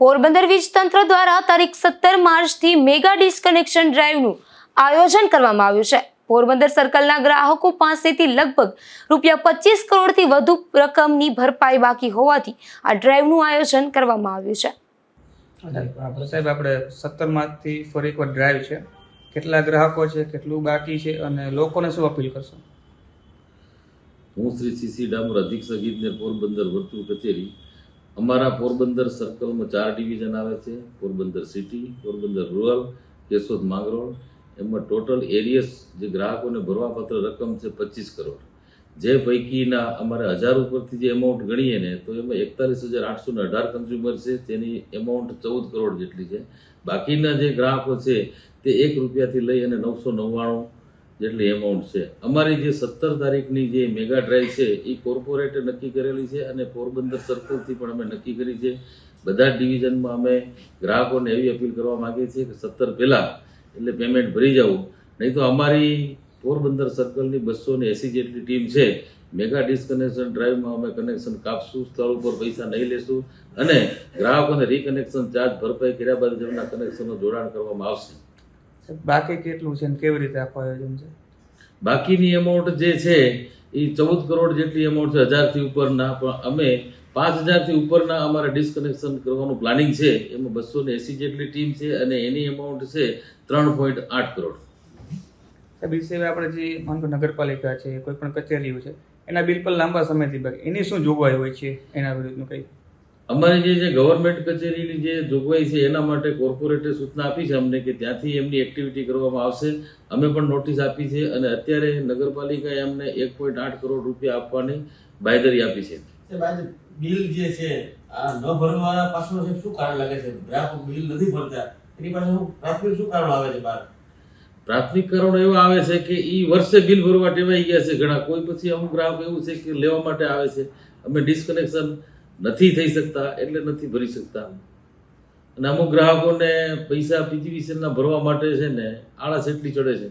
પોરબંદર વીજ તંત્ર દ્વારા તારીખ 17 માર્ચથી મેગા ડિસ્કનેક્શન ડ્રાઈવનું આયોજન કરવામાં આવ્યું છે। પોરબંદર સર્કલના ગ્રાહકો પાસેથી લગભગ ₹25 કરોડથી વધુ રકમની ભરપાઈ બાકી હોવાથી આ ડ્રાઈવનું આયોજન કરવામાં આવ્યું છે। સાહેબ, આપણે 17 માર્ચથી ફરી એકવાર ડ્રાઈવ છે, કેટલા ગ્રાહકો છે, કેટલું બાકી છે અને લોકોને શું અપીલ કરશો? હું શ્રી સીસી ડામોર અધિક્ષક ઇજનેર પોરબંદર વર્તુળ કચેરી। અમારા પોરબંદર સર્કલમાં 4 ડિવિઝન આવે છે, પોરબંદર સિટી, પોરબંદર રૂરલ, કેશોદ માંગરોળ। એમાં ટોટલ એરિયસ જે ગ્રાહકોને ભરવાપાત્ર રકમ છે 25 કરોડ, જે પૈકીના અમારે 1000 ઉપરથી જે એમાઉન્ટ ગણીએ ને તો એમાં 41,818 કન્ઝ્યુમર છે, તેની એમાઉન્ટ 14 કરોડ જેટલી છે। બાકીના જે ગ્રાહકો છે તે ₹1 લઈ અને 999 જેટલી એમાઉન્ટ છે। અમારી જે 17 તારીખની જે મેગા ડ્રાઈવ છે એ કોર્પોરેટે નક્કી કરેલી છે અને પોરબંદર સર્કલથી પણ અમે નક્કી કરી છે। બધા ડિવિઝનમાં અમે ગ્રાહકોને એવી અપીલ કરવા માંગીએ છીએ કે 17 પહેલાં એટલે પેમેન્ટ ભરી જવું, નહીં તો અમારી પોરબંદર સર્કલની 280 જેટલી ટીમ છે, મેગા ડિસ્કનેક્શન ડ્રાઈવમાં અમે કનેક્શન કાપશું, સ્થળ ઉપર પૈસા નહીં લેશું અને ગ્રાહકોને રીકનેક્શન ચાર્જ ભરપાઈ કર્યા બાદ તેમના કનેક્શનનું જોડાણ કરવામાં આવશે। બાકી કેટલું છે અને કેવી રીતે આપવા આયોજન છે? બાકીની એમાઉન્ટ જે છે એ 14 કરોડ જેટલી એમાઉન્ટ છે 1000થી ઉપરના, પણ અમે 5000થી ઉપરના અમારે ડિસ્કનેક્શન કરવાનું પ્લાનિંગ છે। એમાં 280 જેટલી ટીમ છે અને એની એમાઉન્ટ છે 3.8 કરોડ। સાહેબ, એ સિવાય આપણે જે માનો કે નગરપાલિકા છે, કોઈ પણ કચેરીઓ છે, એના બિલ પર લાંબા સમયથી બાકી, એની શું જોગવાઈ હોય છે એના વિરુદ્ધનું કંઈ? અમારી જે ગવર્મેન્ટ કચેરીની જે જોગવાઈ છે એના માટે કોર્પોરેટે સૂચના આપી છે અમને કે ત્યાંથી એમની એક્ટિવિટી કરવામાં આવશે। અમે પણ નોટિસ આપી છે અને અત્યારે નગરપાલિકાએ અમને 1.8 કરોડ રૂપિયા આપવાની બાંયધરી આપી છે। બિલ જે છે આ ન ભરવા પાછળ શું કારણ લાગે છે? ગ્રાહકો બિલ નથી ભરતા, એની પાછળ પ્રાથમિક શું કારણ આવે છે? પ્રાથમિક કારણો એવા આવે છે કે એ વર્ષે બિલ ભરવા ટેવાઈ ગયા છે ઘણા, કોઈ પછી અમુક ગ્રાહક એવું છે કે લેવા માટે આવે છે, અમે ડિસ્કનેક્શન નથી થઈ શકતા એટલે નથી ભરી શકતા, અને અમુક ગ્રાહકોને પૈસા પીજીવીસીએલના ભરવા માટે છે ને આળસ એટલી ચડે છે